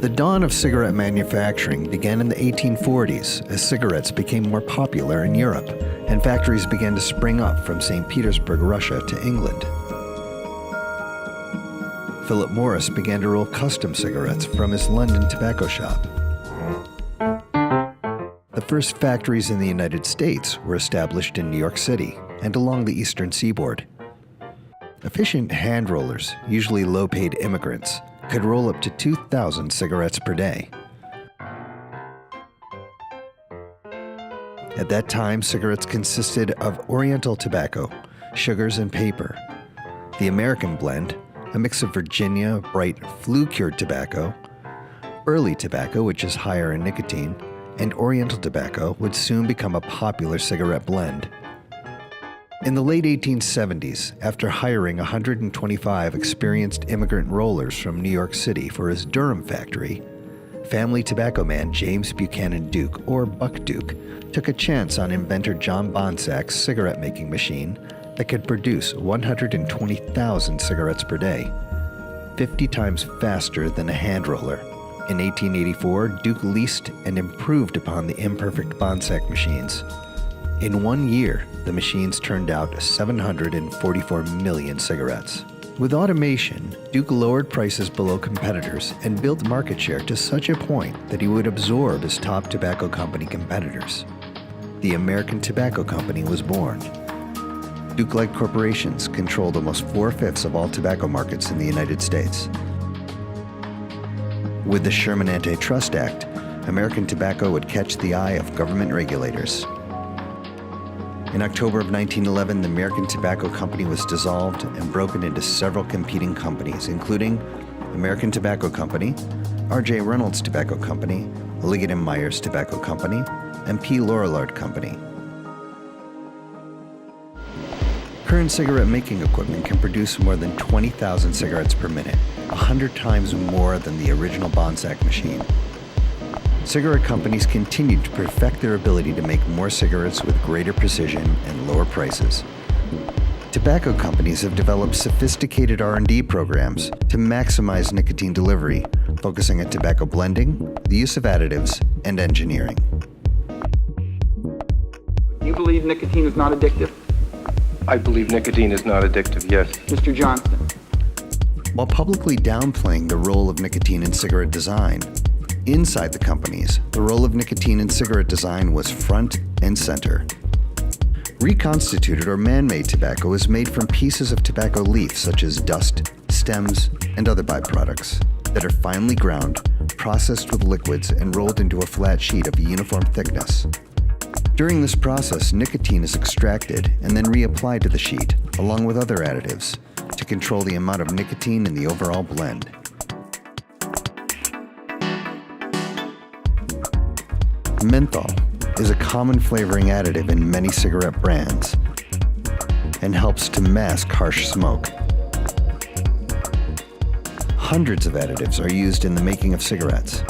The dawn of cigarette manufacturing began in the 1840s as cigarettes became more popular in Europe and factories began to spring up from St. Petersburg, Russia to England. Philip Morris began to roll custom cigarettes from his London tobacco shop. The first factories in the United States were established in New York City and along the eastern seaboard. Efficient hand rollers, usually low-paid immigrants, could roll up to 2,000 cigarettes per day. At that time, cigarettes consisted of Oriental tobacco, sugars, and paper. The American blend, a mix of Virginia bright flue-cured tobacco, early tobacco, which is higher in nicotine, and Oriental tobacco would soon become a popular cigarette blend. In the late 1870s, after hiring 125 experienced immigrant rollers from New York City for his Durham factory, family tobacco man James Buchanan Duke, or Buck Duke, took a chance on inventor John Bonsack's cigarette-making machine that could produce 120,000 cigarettes per day, 50 times faster than a hand roller. In 1884, Duke leased and improved upon the imperfect Bonsack machines. In 1 year, the machines turned out 744 million cigarettes. With automation, Duke lowered prices below competitors and built market share to such a point that he would absorb his top tobacco company competitors. The American Tobacco Company was born. Duke-like corporations controlled almost 4/5 of all tobacco markets in the United States. With the Sherman Antitrust Act, American tobacco would catch the eye of government regulators. In October of 1911, the American Tobacco Company was dissolved and broken into several competing companies, including American Tobacco Company, R.J. Reynolds Tobacco Company, Liggett & Myers Tobacco Company, and P. Lorillard Company. Current cigarette making equipment can produce more than 20,000 cigarettes per minute, 100 times more than the original Bonsack machine. Cigarette companies continued to perfect their ability to make more cigarettes with greater precision and lower prices. Tobacco companies have developed sophisticated R&D programs to maximize nicotine delivery, focusing on tobacco blending, the use of additives, and engineering. You believe nicotine is not addictive? I believe nicotine is not addictive, yes. Mr. Johnston. While publicly downplaying the role of nicotine in cigarette design, inside the companies, the role of nicotine in cigarette design was front and center. Reconstituted or man-made tobacco is made from pieces of tobacco leaf such as dust, stems, and other byproducts that are finely ground, processed with liquids, and rolled into a flat sheet of a uniform thickness. During this process, nicotine is extracted and then reapplied to the sheet, along with other additives, to control the amount of nicotine in the overall blend. Menthol is a common flavoring additive in many cigarette brands and helps to mask harsh smoke. Hundreds of additives are used in the making of cigarettes.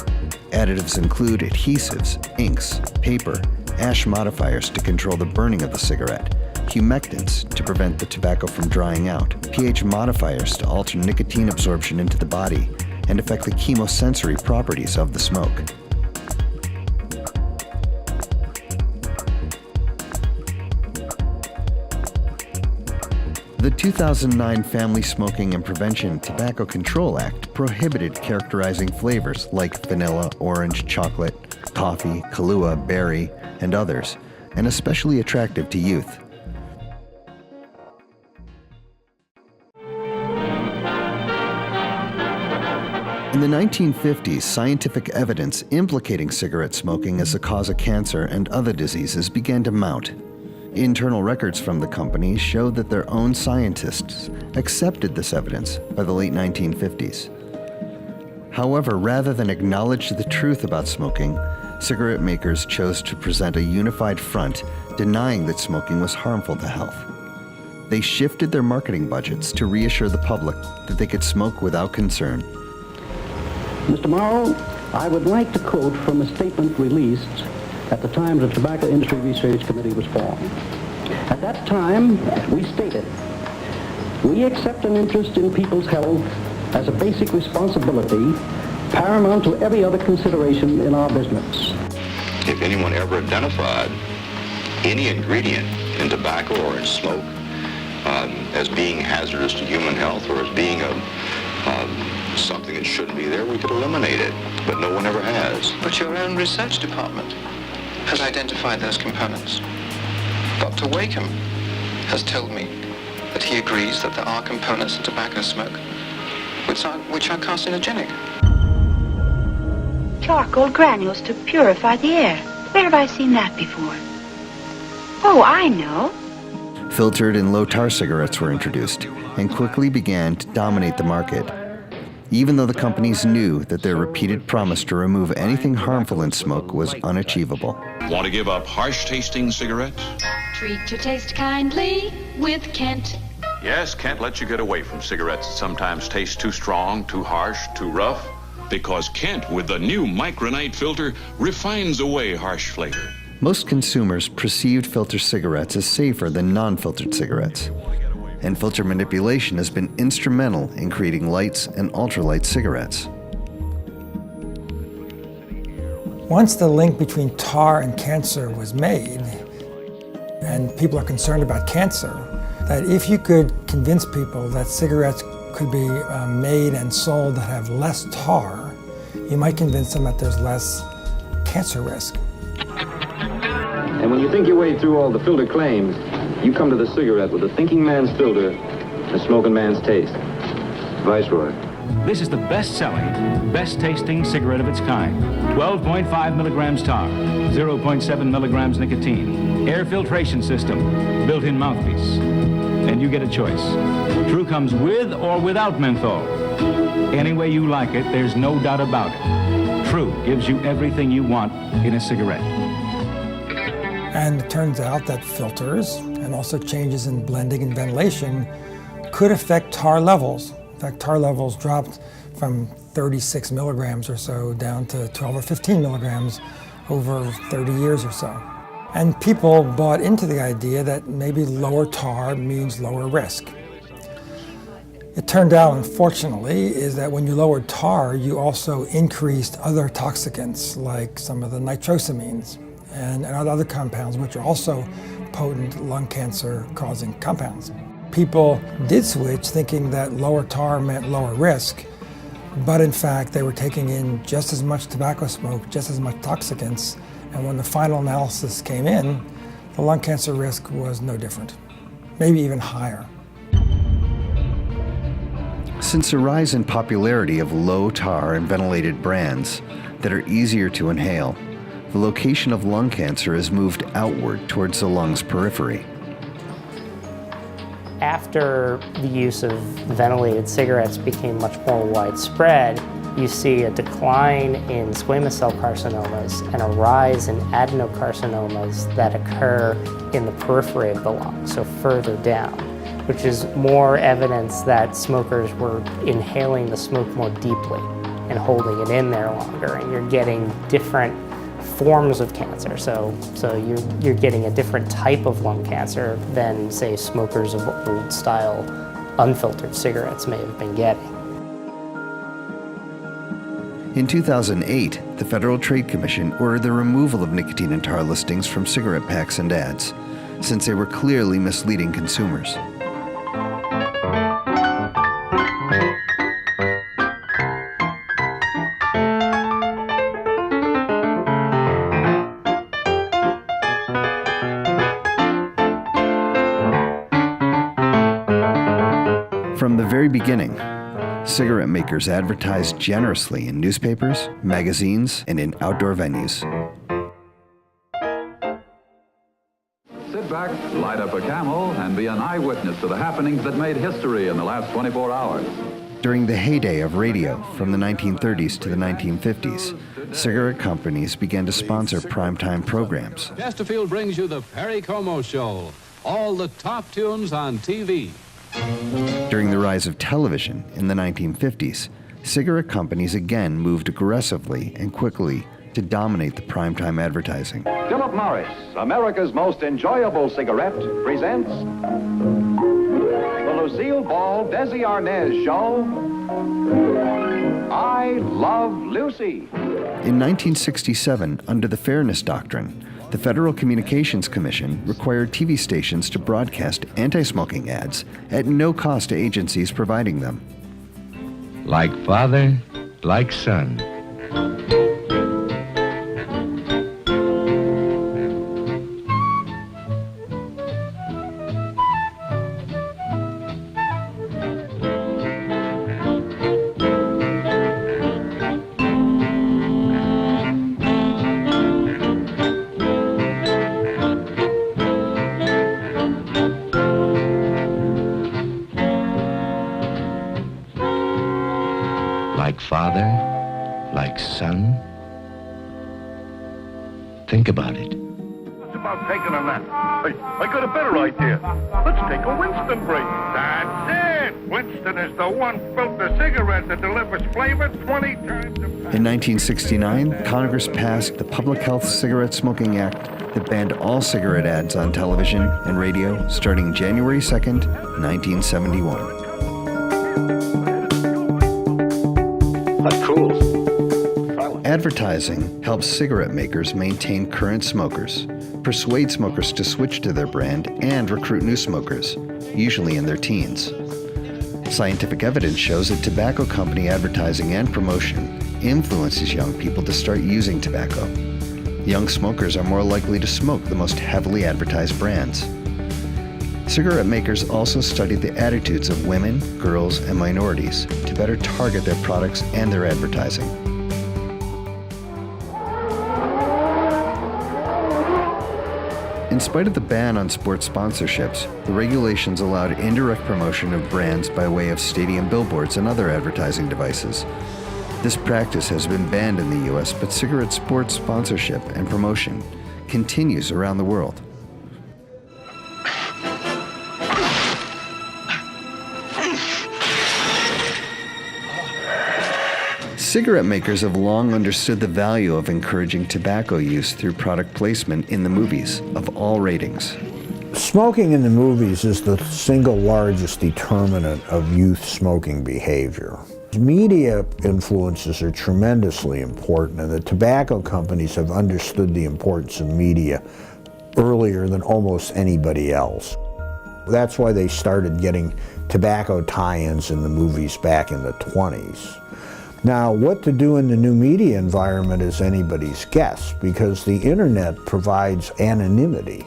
Additives include adhesives, inks, paper, ash modifiers to control the burning of the cigarette, humectants to prevent the tobacco from drying out, pH modifiers to alter nicotine absorption into the body and affect the chemosensory properties of the smoke. The 2009 Family Smoking and Prevention Tobacco Control Act prohibited characterizing flavors like vanilla, orange, chocolate, coffee, Kahlua, berry, and others, and especially attractive to youth. In the 1950s, scientific evidence implicating cigarette smoking as a cause of cancer and other diseases began to mount. Internal records from the company showed that their own scientists accepted this evidence by the late 1950s. However, rather than acknowledge the truth about smoking, cigarette makers chose to present a unified front denying that smoking was harmful to health. They shifted their marketing budgets to reassure the public that they could smoke without concern. Mr. Morrow, I would like to quote from a statement released at the time the Tobacco Industry Research Committee was formed. At that time, we stated, we accept an interest in people's health as a basic responsibility paramount to every other consideration in our business. If anyone ever identified any ingredient in tobacco or in smoke as being hazardous to human health or as being something that shouldn't be there, we could eliminate it, but no one ever has. But your own research department has identified those components. Dr. Wakeham has told me that he agrees that there are components in tobacco smoke which are carcinogenic. Charcoal granules to purify the air. Where have I seen that before? Oh, I know. Filtered and low-tar cigarettes were introduced and quickly began to dominate the market, even though the companies knew that their repeated promise to remove anything harmful in smoke was unachievable. Want to give up harsh-tasting cigarettes? Treat your taste kindly with Kent. Yes, Kent lets you get away from cigarettes that sometimes taste too strong, too harsh, too rough. Because Kent, with the new Micronite filter, refines away harsh flavor. Most consumers perceived filter cigarettes as safer than non-filtered cigarettes, and filter manipulation has been instrumental in creating lights and ultralight cigarettes. Once the link between tar and cancer was made, and people are concerned about cancer, that if you could convince people that cigarettes could be made and sold that have less tar, you might convince them that there's less cancer risk. And when you think your way through all the filter claims, you come to the cigarette with a thinking man's filter and a smoking man's taste. Viceroy. This is the best-selling, best-tasting cigarette of its kind. 12.5 milligrams tar, 0.7 milligrams nicotine, air filtration system, built-in mouthpiece. And you get a choice. True comes with or without menthol. Any way you like it, there's no doubt about it. True gives you everything you want in a cigarette. And it turns out that filters and also changes in blending and ventilation could affect tar levels. In fact, tar levels dropped from 36 milligrams or so down to 12 or 15 milligrams over 30 years or so. And people bought into the idea that maybe lower tar means lower risk. It turned out, unfortunately, is that when you lowered tar, you also increased other toxicants like some of the nitrosamines and other compounds, which are also potent lung cancer causing compounds. People did switch thinking that lower tar meant lower risk, but in fact they were taking in just as much tobacco smoke, just as much toxicants, and when the final analysis came in, the lung cancer risk was no different, maybe even higher. Since the rise in popularity of low-tar and ventilated brands that are easier to inhale, the location of lung cancer has moved outward towards the lung's periphery. After the use of ventilated cigarettes became much more widespread, you see a decline in squamous cell carcinomas and a rise in adenocarcinomas that occur in the periphery of the lung, so further down, which is more evidence that smokers were inhaling the smoke more deeply and holding it in there longer, and you're getting different forms of cancer. So you're getting a different type of lung cancer than, say, smokers of old-style unfiltered cigarettes may have been getting. In 2008, the Federal Trade Commission ordered the removal of nicotine and tar listings from cigarette packs and ads, since they were clearly misleading consumers. From the very beginning, cigarette makers advertised generously in newspapers, magazines, and in outdoor venues. Sit back, light up a Camel, and be an eyewitness to the happenings that made history in the last 24 hours. During the heyday of radio from the 1930s to the 1950s, cigarette companies began to sponsor primetime programs. Chesterfield brings you the Perry Como Show, all the top tunes on TV. During the rise of television in the 1950s, cigarette companies again moved aggressively and quickly to dominate the primetime advertising. Philip Morris, America's most enjoyable cigarette, presents the Lucille Ball Desi Arnaz show, I Love Lucy. In 1967, under the Fairness Doctrine, the Federal Communications Commission required TV stations to broadcast anti-smoking ads at no cost to agencies providing them. Like father, like son. Like father, like son. Think about it. It's about taking a nap. I got a better idea. Let's take a Winston break. That's it. Winston is the one filter cigarette that delivers flavor 20 times a pound. In 1969, Congress passed the Public Health Cigarette Smoking Act that banned all cigarette ads on television and radio starting January 2nd, 1971. Advertising helps cigarette makers maintain current smokers, persuade smokers to switch to their brand, and recruit new smokers, usually in their teens. Scientific evidence shows that tobacco company advertising and promotion influences young people to start using tobacco. Young smokers are more likely to smoke the most heavily advertised brands. Cigarette makers also studied the attitudes of women, girls, and minorities to better target their products and their advertising. In spite of the ban on sports sponsorships, the regulations allowed indirect promotion of brands by way of stadium billboards and other advertising devices. This practice has been banned in the U.S., but cigarette sports sponsorship and promotion continues around the world. Cigarette makers have long understood the value of encouraging tobacco use through product placement in the movies of all ratings. Smoking in the movies is the single largest determinant of youth smoking behavior. Media influences are tremendously important, and the tobacco companies have understood the importance of media earlier than almost anybody else. That's why they started getting tobacco tie-ins in the movies back in the 20s. Now, what to do in the new media environment is anybody's guess, because the internet provides anonymity.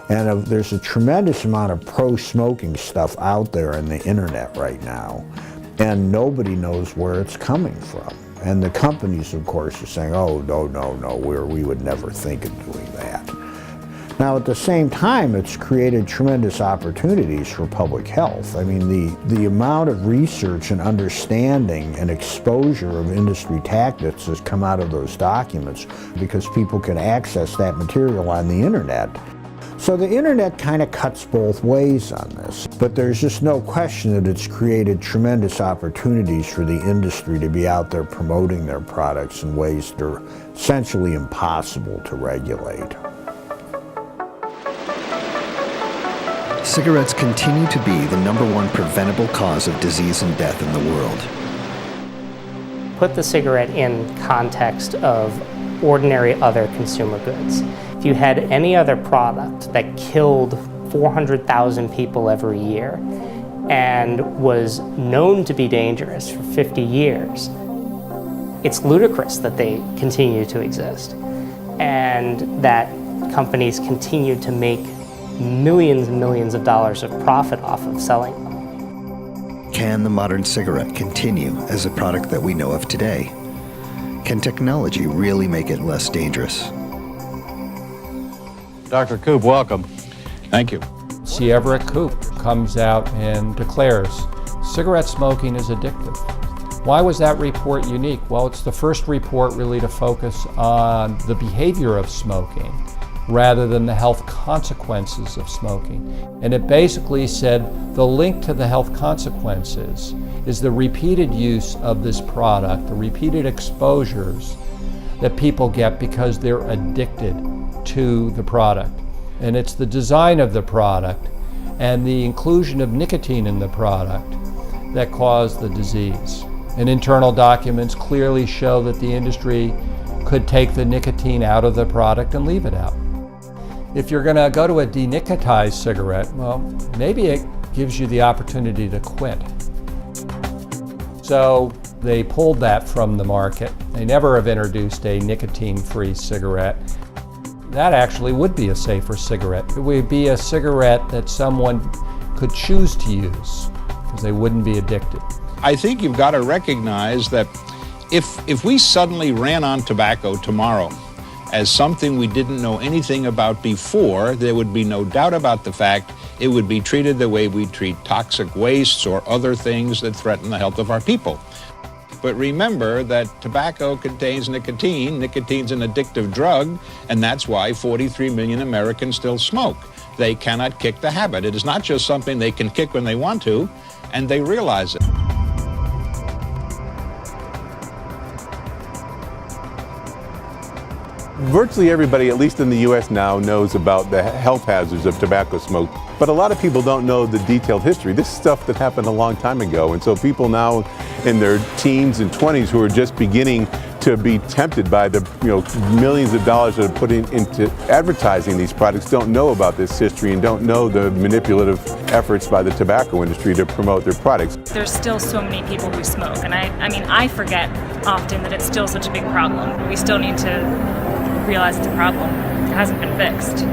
And there's a tremendous amount of pro-smoking stuff out there in the internet right now, and nobody knows where it's coming from. And the companies, of course, are saying, oh, no, we would never think of doing that. Now, at the same time, it's created tremendous opportunities for public health. I mean, the amount of research and understanding and exposure of industry tactics has come out of those documents because people can access that material on the internet. So the internet kind of cuts both ways on this, but there's just no question that it's created tremendous opportunities for the industry to be out there promoting their products in ways that are essentially impossible to regulate. Cigarettes continue to be the #1 preventable cause of disease and death in the world. Put the cigarette in context of ordinary other consumer goods. If you had any other product that killed 400,000 people every year and was known to be dangerous for 50 years, it's ludicrous that they continue to exist and that companies continue to make millions and millions of dollars of profit off of selling them. Can the modern cigarette continue as a product that we know of today? Can technology really make it less dangerous? Dr. Koop, welcome. Thank you. C. Everett Koop comes out and declares cigarette smoking is addictive. Why was that report unique? Well, it's the first report really to focus on the behavior of smoking rather than the health consequences of smoking. And it basically said the link to the health consequences is the repeated use of this product, the repeated exposures that people get because they're addicted to the product. And it's the design of the product and the inclusion of nicotine in the product that cause the disease. And internal documents clearly show that the industry could take the nicotine out of the product and leave it out. If you're going to go to a denicotized cigarette, well, maybe it gives you the opportunity to quit. So they pulled that from the market. They never have introduced a nicotine-free cigarette. That actually would be a safer cigarette. It would be a cigarette that someone could choose to use because they wouldn't be addicted. I think you've got to recognize that if we suddenly ran on tobacco tomorrow as something we didn't know anything about before, there would be no doubt about the fact it would be treated the way we treat toxic wastes or other things that threaten the health of our people. But remember that tobacco contains nicotine. Nicotine's an addictive drug, and that's why 43 million Americans still smoke. They cannot kick the habit. It is not just something they can kick when they want to, and they realize it. Virtually everybody, at least in the U.S. now, knows about the health hazards of tobacco smoke. But a lot of people don't know the detailed history. This is stuff that happened a long time ago. And so people now in their teens and 20s who are just beginning to be tempted by the millions of dollars that are put into advertising these products don't know about this history and don't know the manipulative efforts by the tobacco industry to promote their products. There's still so many people who smoke. And I forget often that it's still such a big problem. We still need to realize it's a problem. It hasn't been fixed.